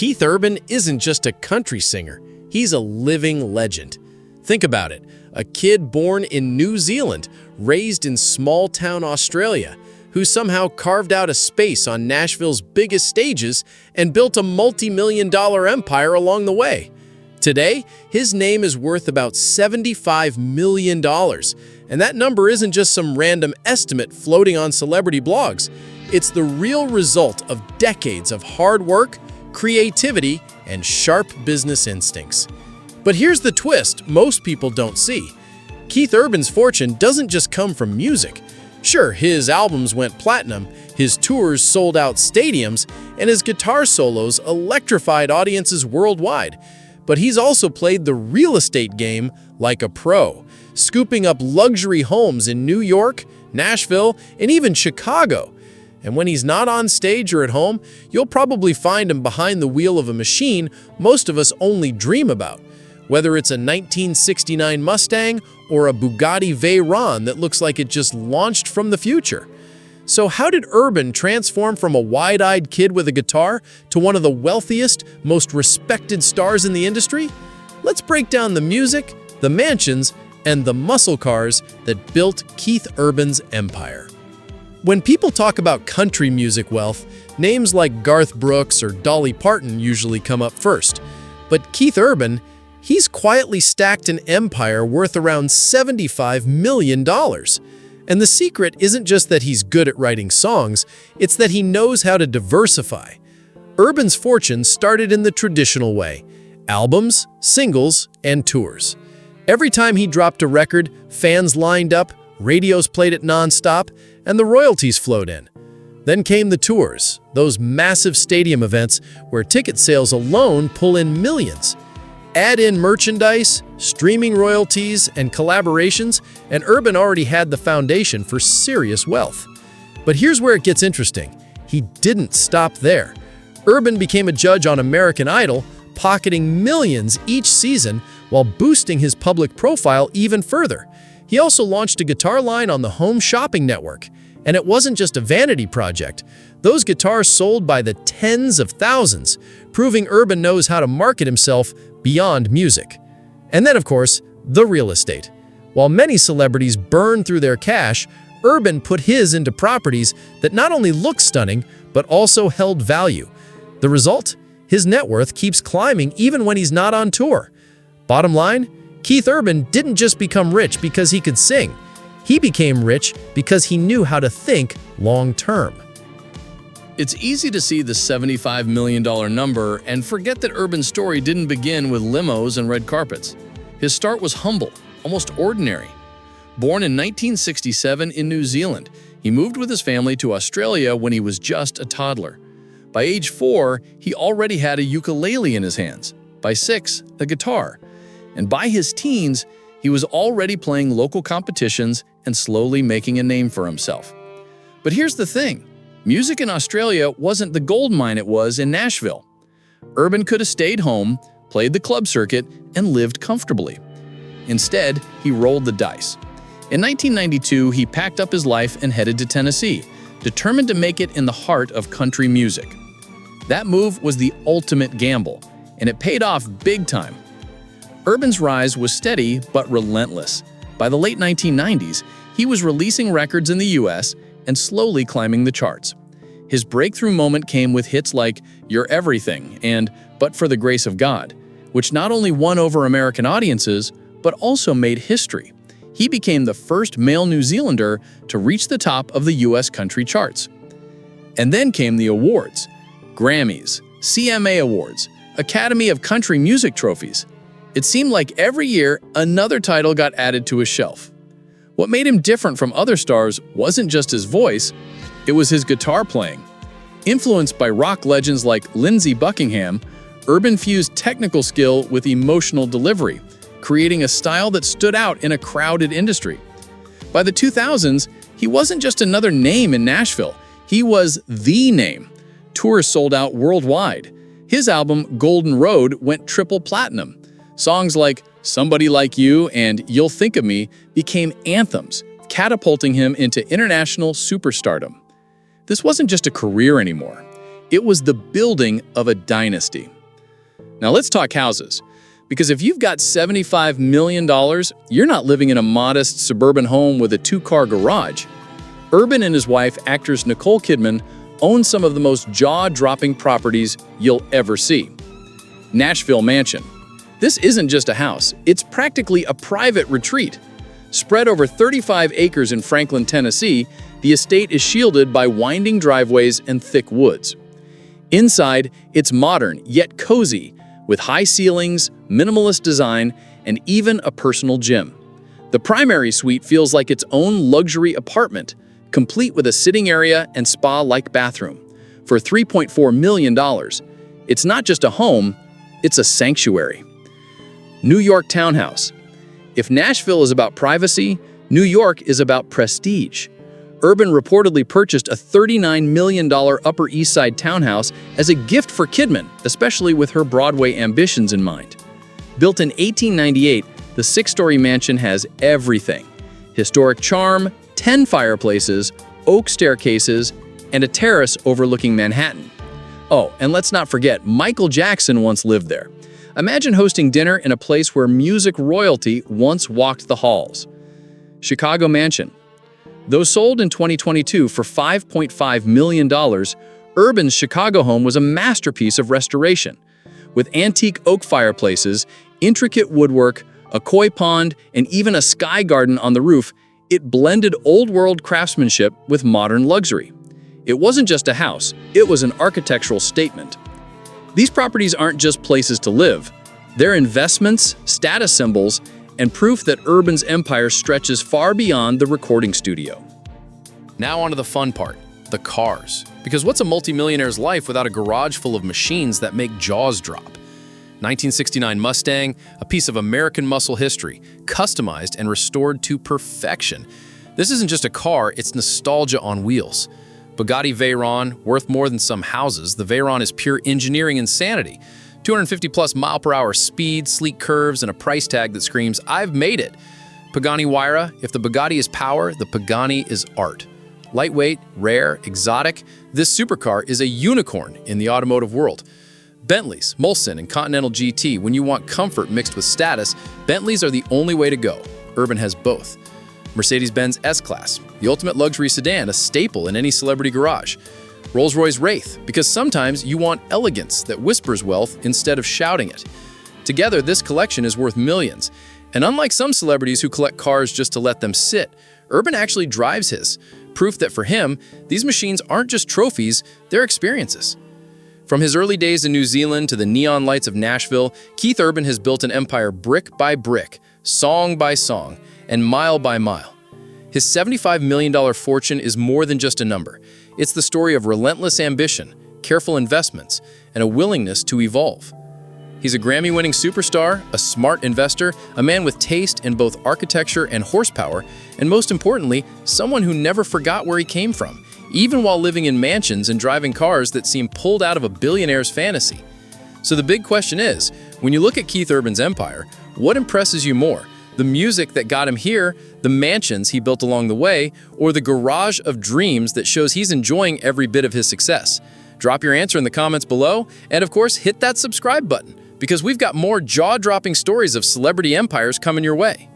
Keith Urban isn't just a country singer, he's a living legend. Think about it, a kid born in New Zealand, raised in small-town Australia, who somehow carved out a space on Nashville's biggest stages and built a multi-million-dollar empire along the way. Today, his name is worth about $75 million, and that number isn't just some random estimate floating on celebrity blogs. It's the real result of decades of hard work, creativity, and sharp business instincts. But here's the twist most people don't see. Keith Urban's fortune doesn't just come from music. Sure, his albums went platinum, his tours sold out stadiums, and his guitar solos electrified audiences worldwide. But he's also played the real estate game like a pro, scooping up luxury homes in New York, Nashville, and even Chicago. And when he's not on stage or at home, you'll probably find him behind the wheel of a machine most of us only dream about. Whether it's a 1969 Mustang or a Bugatti Veyron that looks like it just launched from the future. So how did Urban transform from a wide-eyed kid with a guitar to one of the wealthiest, most respected stars in the industry? Let's break down the music, the mansions, and the muscle cars that built Keith Urban's empire. When people talk about country music wealth, names like Garth Brooks or Dolly Parton usually come up first. But Keith Urban, he's quietly stacked an empire worth around $75 million. And the secret isn't just that he's good at writing songs, it's that he knows how to diversify. Urban's fortune started in the traditional way: albums, singles, and tours. Every time he dropped a record, fans lined up, radios played it non-stop, and the royalties flowed in. Then came the tours, those massive stadium events where ticket sales alone pull in millions. Add in merchandise, streaming royalties, and collaborations, and Urban already had the foundation for serious wealth. But here's where it gets interesting. He didn't stop there. Urban became a judge on American Idol, pocketing millions each season while boosting his public profile even further. He also launched a guitar line on the Home Shopping Network. And it wasn't just a vanity project. Those guitars sold by the tens of thousands, proving Urban knows how to market himself beyond music. And then, of course, the real estate. While many celebrities burn through their cash, Urban put his into properties that not only look stunning, but also held value. The result? His net worth keeps climbing even when he's not on tour. Bottom line, Keith Urban didn't just become rich because he could sing. He became rich because he knew how to think long-term. It's easy to see the $75 million number and forget that Urban's story didn't begin with limos and red carpets. His start was humble, almost ordinary. Born in 1967 in New Zealand, he moved with his family to Australia when he was just a toddler. By age 4, he already had a ukulele in his hands. By 6, a guitar. And by his teens, he was already playing local competitions and slowly making a name for himself. But here's the thing. Music in Australia wasn't the gold mine it was in Nashville. Urban could have stayed home, played the club circuit, and lived comfortably. Instead, he rolled the dice. In 1992, he packed up his life and headed to Tennessee, determined to make it in the heart of country music. That move was the ultimate gamble, and it paid off big time. Urban's rise was steady but relentless. By the late 1990s, he was releasing records in the US and slowly climbing the charts. His breakthrough moment came with hits like You're Everything and But for the Grace of God, which not only won over American audiences, but also made history. He became the first male New Zealander to reach the top of the US country charts. And then came the awards: Grammys, CMA Awards, Academy of Country Music trophies. It seemed like every year, another title got added to his shelf. What made him different from other stars wasn't just his voice, it was his guitar playing. Influenced by rock legends like Lindsey Buckingham, Urban fused technical skill with emotional delivery, creating a style that stood out in a crowded industry. By the 2000s, he wasn't just another name in Nashville, he was the name. Tours sold out worldwide. His album, Golden Road, went triple platinum. Songs like Somebody Like You and You'll Think of Me became anthems, catapulting him into international superstardom. This wasn't just a career anymore. It was the building of a dynasty. Now let's talk houses. Because if you've got $75 million, you're not living in a modest suburban home with a 2-car garage. Urban and his wife, actress Nicole Kidman, own some of the most jaw-dropping properties you'll ever see. Nashville Mansion. This isn't just a house, it's practically a private retreat. Spread over 35 acres in Franklin, Tennessee, the estate is shielded by winding driveways and thick woods. Inside, it's modern yet cozy, with high ceilings, minimalist design, and even a personal gym. The primary suite feels like its own luxury apartment, complete with a sitting area and spa-like bathroom. For $3.4 million, it's not just a home, it's a sanctuary. New York Townhouse. If Nashville is about privacy, New York is about prestige. Urban reportedly purchased a $39 million Upper East Side townhouse as a gift for Kidman, especially with her Broadway ambitions in mind. Built in 1898, the 6-story mansion has everything: historic charm, 10 fireplaces, oak staircases, and a terrace overlooking Manhattan. Oh, and let's not forget, Michael Jackson once lived there. Imagine hosting dinner in a place where music royalty once walked the halls. Chicago Mansion. Though sold in 2022 for $5.5 million, Urban's Chicago home was a masterpiece of restoration. With antique oak fireplaces, intricate woodwork, a koi pond, and even a sky garden on the roof, it blended old-world craftsmanship with modern luxury. It wasn't just a house, it was an architectural statement. These properties aren't just places to live. They're investments, status symbols, and proof that Urban's empire stretches far beyond the recording studio. Now on to the fun part, the cars. Because what's a multimillionaire's life without a garage full of machines that make jaws drop? 1969 Mustang, a piece of American muscle history, customized and restored to perfection. This isn't just a car, it's nostalgia on wheels. Bugatti Veyron, worth more than some houses, the Veyron is pure engineering insanity. 250+ mile-per-hour speed, sleek curves, and a price tag that screams, "I've made it." Pagani Huayra, if the Bugatti is power, the Pagani is art. Lightweight, rare, exotic, this supercar is a unicorn in the automotive world. Bentleys, Mulsanne, and Continental GT, when you want comfort mixed with status, Bentleys are the only way to go. Urban has both. Mercedes-Benz S-Class, the ultimate luxury sedan, a staple in any celebrity garage. Rolls-Royce Wraith, because sometimes you want elegance that whispers wealth instead of shouting it. Together, this collection is worth millions. And unlike some celebrities who collect cars just to let them sit, Urban actually drives his. Proof that for him, these machines aren't just trophies, they're experiences. From his early days in New Zealand to the neon lights of Nashville, Keith Urban has built an empire brick by brick, song by song, and mile by mile. His $75 million fortune is more than just a number. It's the story of relentless ambition, careful investments, and a willingness to evolve. He's a Grammy-winning superstar, a smart investor, a man with taste in both architecture and horsepower, and most importantly, someone who never forgot where he came from, even while living in mansions and driving cars that seem pulled out of a billionaire's fantasy. So the big question is, when you look at Keith Urban's empire, what impresses you more? The music that got him here, the mansions he built along the way, or the garage of dreams that shows he's enjoying every bit of his success? Drop your answer in the comments below, and of course, hit that subscribe button, because we've got more jaw-dropping stories of celebrity empires coming your way.